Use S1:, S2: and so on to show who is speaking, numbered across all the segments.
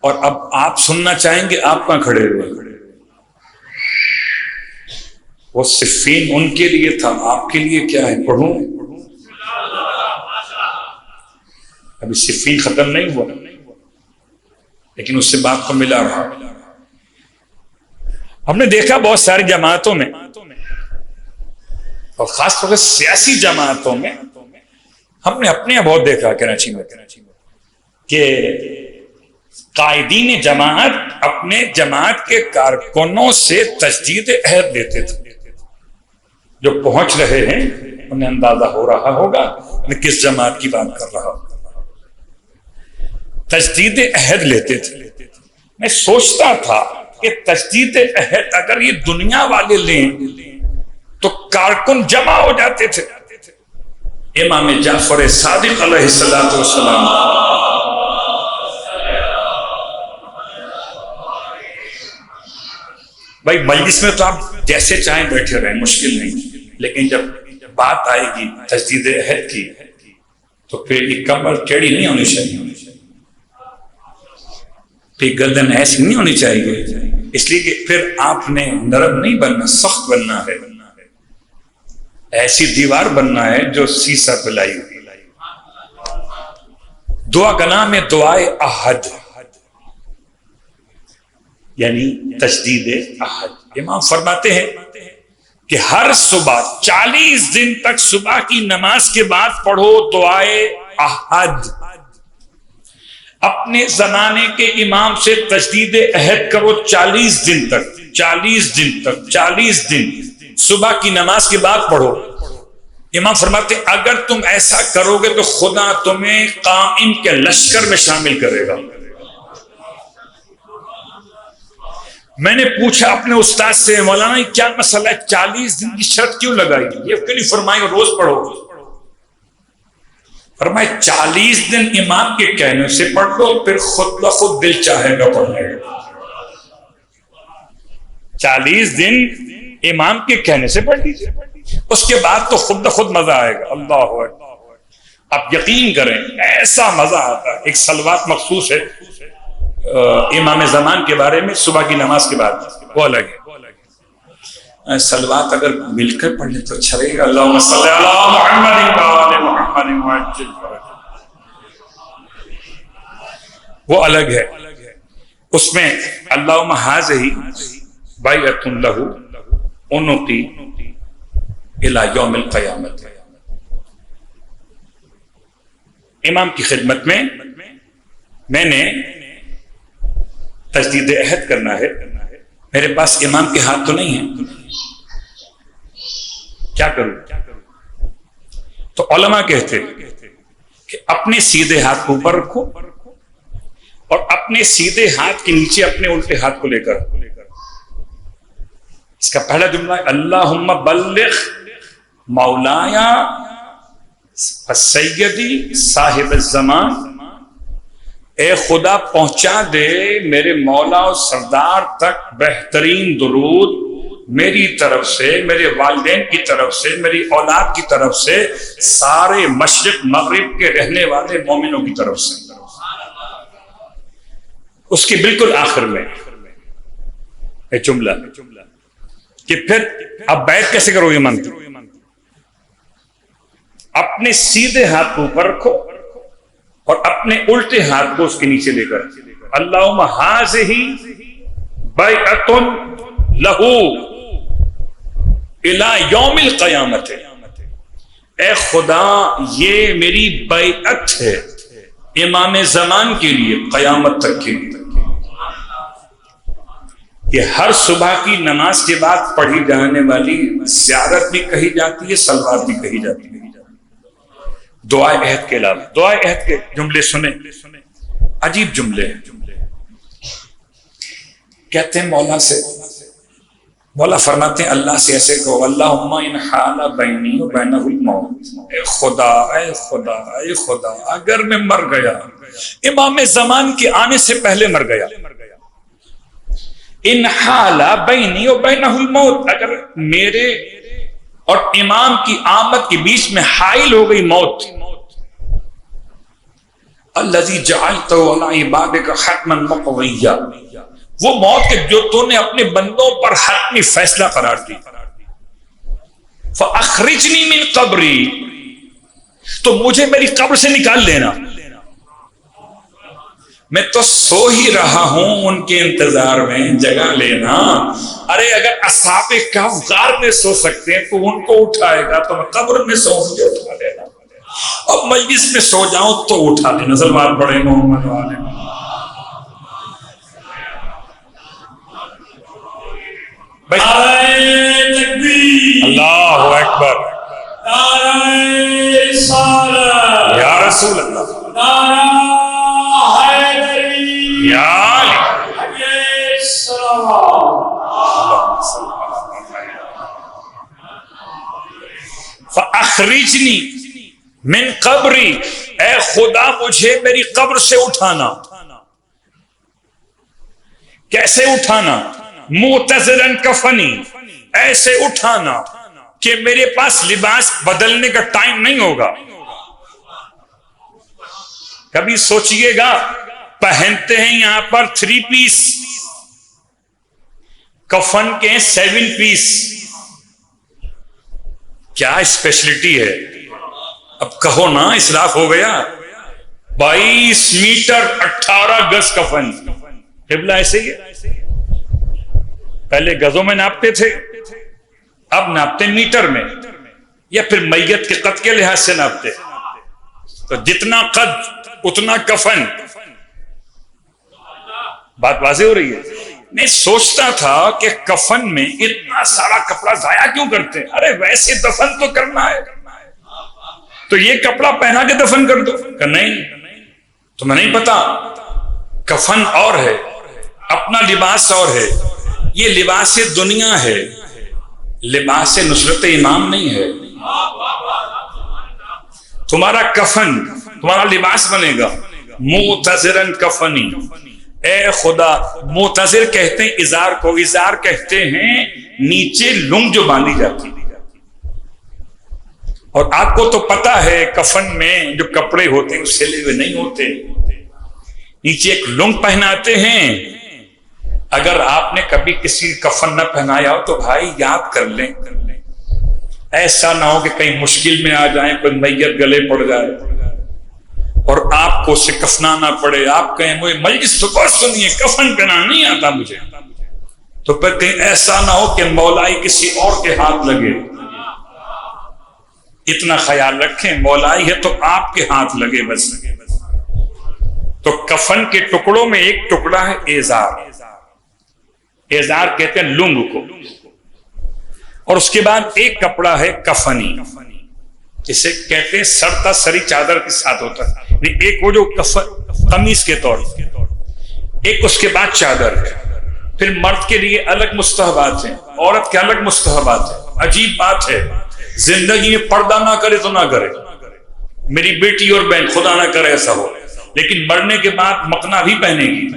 S1: اور اب آپ سننا چاہیں گے، آپ کہاں کھڑے ہوئے؟ وہ صفین ان کے لیے تھا، آپ کے لیے کیا ہے؟ پڑھوں؟ ابھی صفین ختم نہیں ہوا، لیکن اس سے بات کو ملا رہا۔ ہم نے دیکھا بہت ساری جماعتوں میں، اور خاص طور سے سیاسی جماعتوں میں، ہم نے اپنے یہاں بہت دیکھا کراچی میں، کہ قائدین جماعت اپنے جماعت کے کارکنوں سے تجدید عہد لیتے تھے۔ جو پہنچ رہے ہیں انہیں اندازہ ہو رہا ہوگا میں کس جماعت کی بات کر رہا ہوں۔ تجدید عہد لیتے تھے۔ میں سوچتا تھا کہ تجدید عہد اگر یہ دنیا والے لیں تو کارکن جمع ہو جاتے تھے۔ امام جعفر صادق علیہ السلام بھائی مجلس میں تو آپ جیسے چاہیں بیٹھے رہیں، مشکل نہیں، لیکن جب بات آئے گی تجدید عہد کی تو پھر یہ کمر ٹیڑھی نہیں ہونی چاہیے، پھر گردن ایسی نہیں ہونی چاہیے، اس لیے کہ پھر آپ نے نرم نہیں بننا، سخت بننا ہے، ایسی دیوار بننا ہے جو سیسا پلائی ہوئی۔ دعا کا نام ہے دعائے عہد، یعنی تجدید عہد۔ امام فرماتے ہیں کہ ہر صبح 40 دن تک صبح کی نماز کے بعد پڑھو دعائے عہد۔ اپنے زمانے کے امام سے تجدید عہد کرو 40 دن تک، 40 دن تک، 40 دن صبح کی نماز کے بعد پڑھو۔ امام فرماتے ہیں اگر تم ایسا کرو گے تو خدا تمہیں قائم کے لشکر میں شامل کرے گا۔ میں نے پوچھا اپنے استاد سے، مولانا یہ کیا مسئلہ ہے، 40 دن کی شرط کیوں لگائی؟ یہ کیوں نہیں فرمائی روز پڑھو؟ فرمایا 40 دن امام کے کہنے سے پڑھ لو، پھر خود بخود دل چاہے گا پڑھنے کا۔ 40 دن امام کے کہنے سے پڑھ لیجیے، اس کے بعد تو خود بخود مزہ آئے گا۔ اللہ اکبر! آپ یقین کریں ایسا مزہ آتا ہے۔ ایک صلوات مخصوص ہے امام زمان کے بارے میں صبح کی نماز کے بعد، وہ الگ ہے۔ صلوات اگر مل کر پڑھ لیں تو اچھا رہے گا۔ اللہم صلی علی محمد وآل محمد وعجل فرجہ، وہ الگ ہے۔ اس میں اللہم ھذہ بیعۃ لہ عنقی الی یوم القیامۃ، امام کی خدمت میں میں نے تجدید عہد کرنا ہے، میرے پاس امام کے ہاتھ تو نہیں ہے، کیا کروں؟ تو علماء کہتے کہ اپنے سیدھے ہاتھ کو اوپر رکھو اور اپنے سیدھے ہاتھ کے نیچے اپنے الٹے ہاتھ کو لے کر، اس کا پہلا جملہ ہے اللہم بلغ مولایا السیدی صاحب الزمان، اے خدا پہنچا دے میرے مولا و سردار تک بہترین درود میری طرف سے، میرے والدین کی طرف سے، میری اولاد کی طرف سے، سارے مشرق مغرب کے رہنے والے مومنوں کی طرف سے۔ اس کے بالکل آخر میں ایک جملہ کہ پھر اب بیعت کیسے کرو گے؟ من اپنے سیدھے ہاتھ کو اوپر رکھو اور اپنے الٹے ہاتھ کو اس کے نیچے لے کر اللہم ھذہ بیعۃ لہ الی یوم القیامۃ، اے خدا یہ میری بیعت ہے امام زمان کے لیے قیامت تک کے لیے۔ یہ ہر صبح کی نماز کے بعد پڑھی جانے والی زیارت بھی کہی جاتی ہے، صلوات بھی کہی جاتی ہے دعائے عہد کے علاوہ۔ دعائے عہد کے جملے سنیں، عجیب جملے ہیں۔ کہتے ہیں مولا سے، مولا فرماتے ہیں اللہ سے ایسے کہو اللہم ان حال بینی و بینہ الموت، اے خدا اے خدا اے خدا اگر میں مر گیا، امام زمان کے آنے سے پہلے مر گیا، ان حال بینی و بینہ الموت، اگر میرے اور امام کی آمد کے بیچ میں حائل ہو گئی موت، الذی جعلتہ علی عبادک حتما مقضیا، وہ موت کے جو تو نے اپنے بندوں پر حتمی فیصلہ قرار دی. فاخرجنی من قبری، تو مجھے میری قبر سے نکال لینا، میں تو سو ہی رہا ہوں ان کے انتظار میں، جگہ لینا. ارے اگر اصحاب کہف غار میں سو سکتے ہیں تو ان کو اٹھائے گا تو میں قبر میں سو مجھے اٹھا لینا، اور مجلس میں سو جاؤں تو اٹھا لینا. سلوات پڑھے محمد والے. اللہ اکبر، یا رسول اللہ، یا فاخرجنی من قبری، اے خدا مجھے میری قبر سے اٹھانا. کیسے اٹھانا؟ معتذرن کفنی، ایسے اٹھانا کہ میرے پاس لباس بدلنے کا ٹائم نہیں ہوگا. کبھی سوچئے گا پہنتے ہیں یہاں پر 3 پیس، کفن کے 7 پیس، کیا اسپیشلٹی ہے؟ اب کہو نا اسراف ہو گیا. 22 میٹر 18 گز کفن. قبلہ ایسے ہی ہے، پہلے گزوں میں ناپتے تھے، اب ناپتے میٹر میں، یا پھر میت کے قد کے لحاظ سے ناپتے. تو جتنا قد اتنا کفن. بات واضح ہو رہی ہے؟ میں سوچتا تھا کہ کفن میں اتنا سارا کپڑا ضائع کیوں کرتے ہیں؟ ارے ویسے دفن تو کرنا ہے، تو یہ کپڑا پہنا کے دفن کر دو. کہ نہیں، تمہیں نہیں پتا، کفن اور ہے، اپنا لباس اور ہے. یہ لباس دنیا ہے، لباس نصرت امام نہیں ہے. تمہارا کفن تمہارا لباس بنے گا. معتذرن کفنی، اے خدا. معتذر کہتے ہیں ازار کو، ازار کہتے ہیں نیچے لنگ جو باندھی جاتی. اور آپ کو تو پتا ہے کفن میں جو کپڑے ہوتے ہیں سلے ہوئے نہیں ہوتے، نیچے ایک لنگ پہناتے ہیں. اگر آپ نے کبھی کسی کفن نہ پہنایا ہو تو بھائی یاد کر لیں، ایسا نہ ہو کہ کہیں مشکل میں آ جائیں، کوئی میت گلے پڑ جائے اور آپ کو اسے کفنانا پڑے. آپ کہیں مجھے مجلس تو بہت سنیے، کفن پہنانا نہیں آتا مجھے، تو پھر کہیں ایسا نہ ہو کہ مولائی کسی اور کے ہاتھ لگے. اتنا خیال رکھیں، مولائی ہے تو آپ کے ہاتھ لگے بس. تو کفن کے ٹکڑوں میں ایک ٹکڑا ہے ایزار. ایزار کہتے ہیں لنگ کو. اور اس کے بعد ایک کپڑا ہے کفنی، جسے کہتے ہیں سرتا سری چادر کے ساتھ ہوتا ہے. ایک وہ جو قمیص کے طور، ایک اس کے بعد چادر ہے. پھر مرد کے لیے الگ مستحبات ہیں، عورت کے الگ مستحبات ہیں. عجیب بات ہے، زندگی میں پردہ نہ کرے تو نہ کرے. میری بیٹی اور بہن خدا نہ کرے ایسا ہو، لیکن مرنے کے بعد مقنا بھی پہنے گی،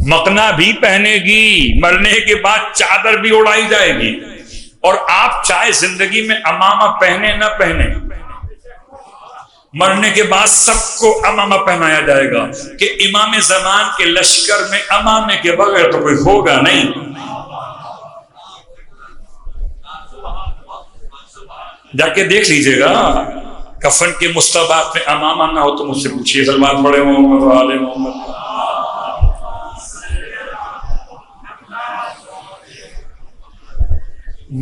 S1: مقنا بھی پہنے گی. مرنے کے بعد چادر بھی اڑائی جائے گی. اور آپ چاہے زندگی میں امامہ پہنے نہ پہنے، مرنے کے بعد سب کو امامہ پہنایا جائے گا. کہ امام زمان کے لشکر میں امامے کے بغیر تو کوئی ہوگا نہیں. جا کے دیکھ لیجئے گا، کفن کے مستحبات میں امامہ نہ ہو تو مجھ سے پوچھیے. سلوات پڑھے محمد وآل محمد.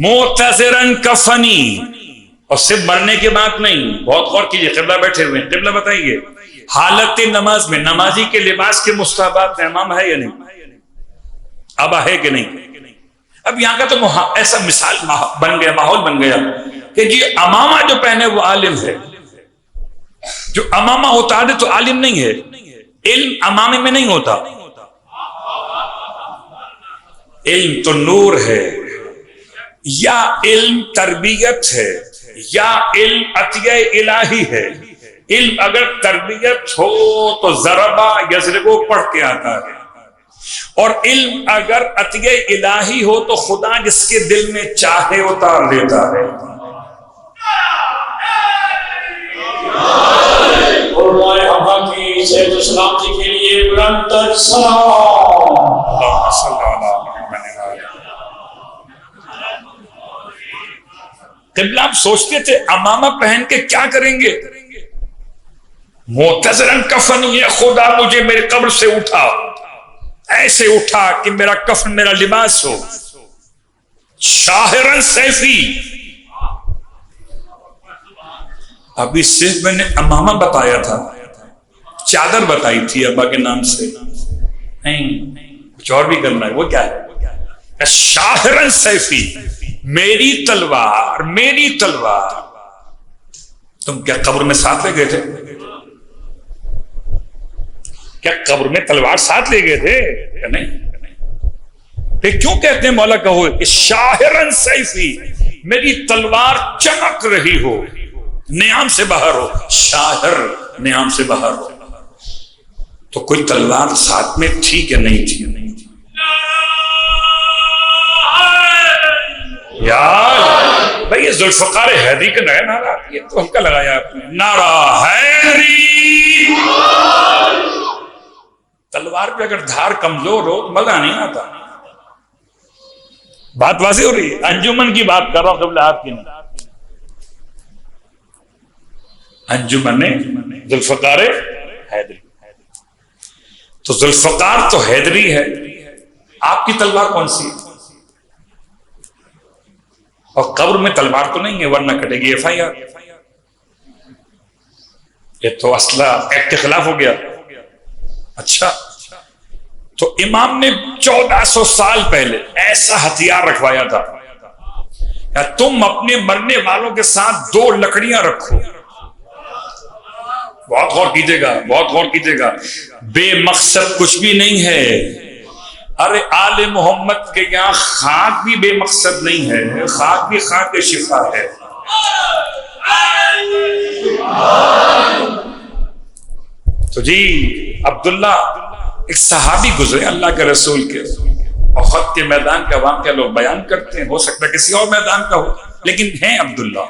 S1: معتذرن کفنی، اور صرف مرنے کے بعد نہیں. بہت غور کیجئے، قبلہ بیٹھے ہوئے ہیں، قبلہ بتائیے. حالت نماز میں نمازی کے لباس کے مستحبات میں امام ہے یا نہیں؟ ابا ہے کہ نہیں؟ اب یہاں کا تو ایسا مثال بن گیا، ماحول بن گیا کہ جی امامہ جو پہنے وہ عالم ہے. جو امامہ ہوتا ہے تو عالم نہیں ہے. علم امامے میں نہیں ہوتا. علم تو نور ہے، یا علم تربیت ہے، یا علم عطیہ الہی ہے. علم اگر تربیت ہو تو ضربہ یضربو پڑھ کے آتا ہے، اور علم اگر عطیہ الہی ہو تو خدا جس کے دل میں چاہے اتار دیتا ہے.
S2: قربان حقا کی صحت و سلامتی کے لیے بلند تر سلام۔
S1: اللہم صلی علی محمد۔ قبلہ آپ سوچتے تھے امامہ پہن کے کیا کریں گے؟ معتذراً کفن، یہ خدا مجھے میرے قبر سے اٹھا، ایسے اٹھا کہ میرا کفن میرا لباس ہو۔ شاہراً سیفی، ابھی صرف میں نے امامہ بتایا تھا، چادر بتائی تھی ابا کے نام سے، نہیں کچھ اور بھی کرنا ہے۔ وہ کیا ہے؟ شاہراً سیفی، میری تلوار، میری تلوار۔ تم کیا قبر میں ساتھ لے گئے تھے؟ کیا قبر میں تلوار ساتھ لے گئے تھے؟ نہیں۔ پھر کیوں کہتے ہیں مولا کہو کہ شاہراً سیفی، میری تلوار چمک رہی ہو، نیام سے باہر ہو، شاہر نیام سے باہر ہو۔ تو کوئی تلوار ساتھ میں تھی کہ نہیں تھی؟ یار بھائی یہ ذوالفقار حیدری کا نیا نعرہ، یہ تو ہلکا لگایا آپ نے، نعرہ حیدری۔ تلوار پہ اگر دھار کمزور ہو تو مزہ نہیں آتا۔ بات واضح ہو رہی ہے؟ انجمن کی بات کر رہا ہوں، قبلہ آپ کی نہیں۔ انجمن ذوالفقار حیدری، تو ذوالفقار تو حیدری ہے، آپ کی تلوار کون سی ہے؟ اور قبر میں تلوار تو نہیں ہے ورنہ کٹے گی FIR۔ یہ تو اسلحہ ایکٹ کے خلاف ہو گیا۔ اچھا تو امام نے 1400 سال پہلے ایسا ہتھیار رکھوایا تھا کہ تم اپنے مرنے والوں کے ساتھ 2 لکڑیاں رکھو۔ بہت غور کیجیے گا، بہت غور کیجیے گا، بے مقصد کچھ بھی نہیں ہے۔ ارے آل محمد کے یہاں خاک بھی بے مقصد نہیں ہے، خاک بھی خاک شفا ہے۔ تو جی عبداللہ ایک صحابی گزرے اللہ کے رسول کے، احد کے میدان کا واقعہ لوگ بیان کرتے ہیں، ہو سکتا ہے کسی اور میدان کا ہو، لیکن ہیں عبداللہ،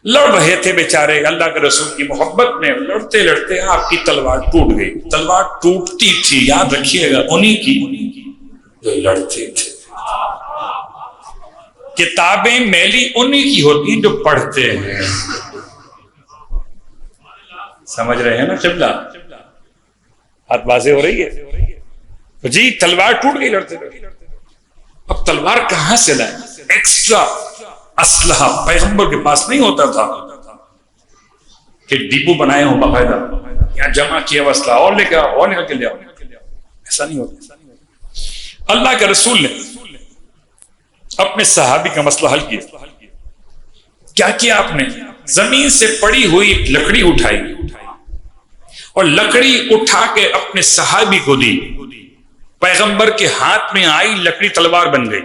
S1: لڑ رہے تھے بیچارے اللہ کے رسول کی محبت میں، لڑتے لڑتے آپ کی تلوار ٹوٹ گئی۔ تلوار ٹوٹتی تھی، یاد رکھیے گا، انہی کی جو لڑتے تھے۔ کتابیں میلی انہی کی ہوتی ہیں جو پڑھتے ہیں۔ سمجھ رہے ہیں نا قبلہ؟ بات واضح ہو رہی ہے؟ تو جی تلوار ٹوٹ گئی لڑتے لڑتے۔ اب تلوار کہاں سے لائیں؟ ایکسٹرا اسلحہ پیغمبر کے پاس نہیں ہوتا تھا کہ ڈپو بنائے ہوں باقاعدہ، یہاں جمع کیا اسلحہ اور لے کے آؤ اور نکل کے لے آؤ، ایسا نہیں ہوتا۔ اللہ کے رسول نے اپنے صحابی کا مسئلہ حل کیا کیا آپ نے؟ زمین سے پڑی ہوئی ایک لکڑی اٹھائی اور لکڑی اٹھا کے اپنے صحابی کو دی، پیغمبر کے ہاتھ میں آئی، لکڑی تلوار بن گئی۔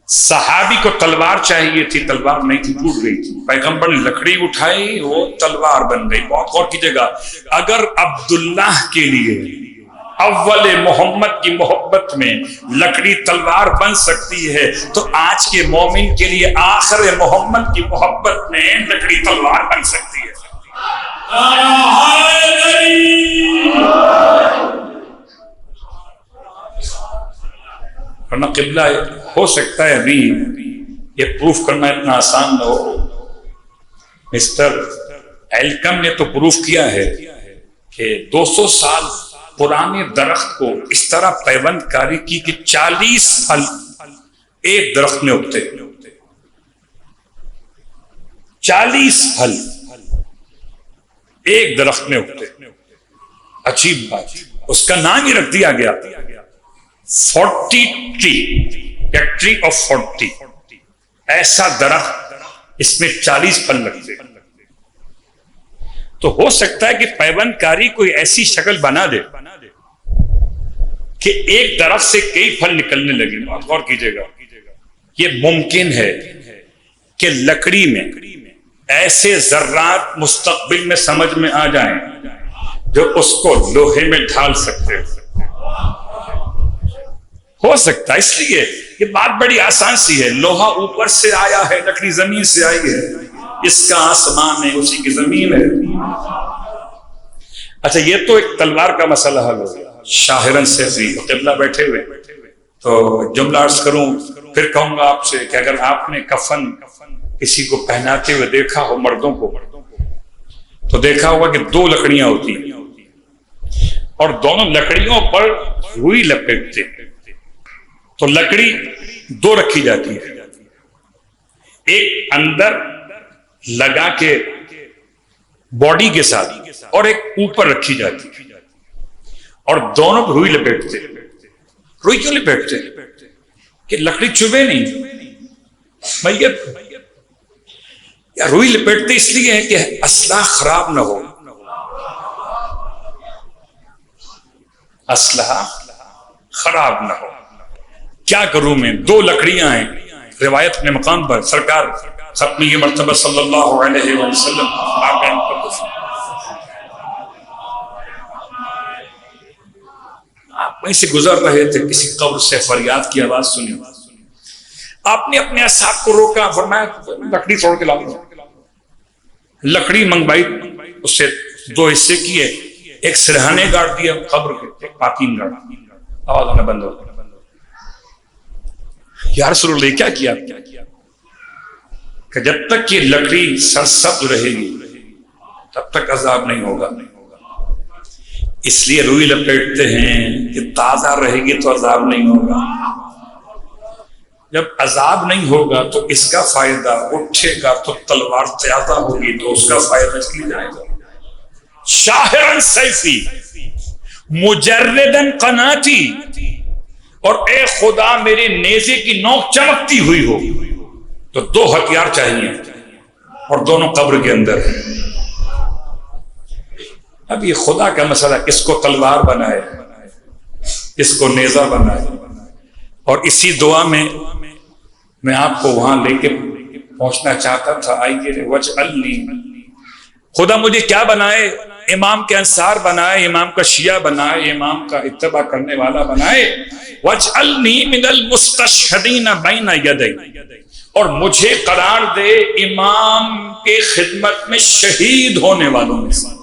S1: صحابی کو تلوار چاہیے تھی، تلوار نہیں تھی، ٹوٹ گئی تھی، پیغمبر نے لکڑی اٹھائی، وہ تلوار بن گئی۔ بہت غور کیجیے گا، اگر عبداللہ کے لیے اول محمد کی محبت میں لکڑی تلوار بن سکتی ہے تو آج کے مومن کے لیے آخر محمد کی محبت میں لکڑی تلوار بن سکتی ہے۔ ورنہ قبلہ ہو سکتا ہے ابھی یہ پروف کرنا اتنا آسان نہ ہو۔ مسٹر ایلکم نے تو پروف کیا ہے کہ 200 سال پرانے درخت کو اس طرح پیوند کاری کی کہ 40 پھل ایک درخت میں اگتے، 40 پھل ایک درخت میں اگتے۔ عجیب بات، اس کا نام ہی رکھ دیا گیا 40 ٹری آف 40، ایسا درخت اس میں 40 پھل لگتے۔ تو ہو سکتا ہے کہ پیوند کاری کوئی ایسی شکل بنا دے کہ ایک درخت سے کئی پھل نکلنے لگے۔ غور کیجیے گا، یہ ممکن ہے کہ لکڑی میں ایسے ذرات مستقبل میں سمجھ میں آ جائیں جو اس کو لوہے میں ڈھال سکتے ہو سکتا ہے۔ اس لیے یہ بات بڑی آسان سی ہے، لوہا اوپر سے آیا ہے، لکڑی زمین سے آئی ہے۔ اس کا آسمان ہے اسی کی زمین ہے۔ اچھا یہ تو ایک تلوار کا مسئلہ حل ہو گیا۔ شاہرن سیفی قبلہ بیٹھے ہوئے، تو جملہ عرض کروں پھر کہوں گا آپ سے کہ اگر آپ نے کفن کسی کو پہناتے ہوئے دیکھا ہو مردوں کو، تو دیکھا ہوگا کہ دو لکڑیاں ہوتی ہیں اور دونوں لکڑیوں پر روئی لپیٹتے، تو لکڑی دو رکھی جاتی ہے، ایک اندر لگا کے باڈی کے ساتھ اور ایک اوپر رکھی جاتی ہے، اور دونوں پر روئی لپیٹتے۔ روئی کیوں لپیٹتے؟ کہ لکڑی چبھے نہیں میت، یا روئی لپیٹتے اس لیے ہے کہ اسلحہ خراب نہ ہو، اسلحہ خراب نہ ہو۔ کیا کروں میں، دو لکڑیاں ہیں، روایت اپنے مقام پر سرکار ختمی مرتبہ صلی اللہ علیہ وسلم آپ وہیں سے گزر رہے تھے، کسی قبر سے فریاد کی آواز سنی، آپ نے اپنے اصحاب کو روکا، فرمایا لکڑی توڑ کے لاؤ۔ لکڑی منگوائی، اس سے دو حصے کیے، ایک سرہانے گاڑ دیا قبر کے، ایک پاتین گاڑ، آواز آنا بند ہو۔ یا رسول اللہ کیا کیا کہ جب تک یہ لکڑی سرسبز رہے گی تب تک عذاب نہیں ہوگا، اس لیے روئی لپیٹتے ہیں کہ تازہ رہے گی تو عذاب نہیں ہوگا۔ جب عذاب نہیں ہوگا تو اس کا فائدہ اٹھے گا، تو تلوار تازہ ہوگی تو اس کا فائدہ اس لیے جائے گا۔ شاہرن سیفی مجردن قناتی، اور اے خدا میرے نیزے کی نوک چمکتی ہوئی ہو، تو دو ہتھیار چاہیے اور دونوں قبر کے اندر ہیں۔ اب یہ خدا کا مسئلہ، کس کو تلوار بنائے، کس کو نیزہ بنائے۔ اور اسی دعا میں آپ کو وہاں لے کے پہنچنا چاہتا تھا۔ آئیے، وجعلنی، خدا مجھے کیا بنائے، امام کے انصار بنائے، امام کا شیعہ بنائے، امام کا اتباع کرنے والا بنائے۔ وجعلنی من المستشہدین بین یدی، اور مجھے قرار دے امام کے خدمت میں شہید ہونے والوں میں سے۔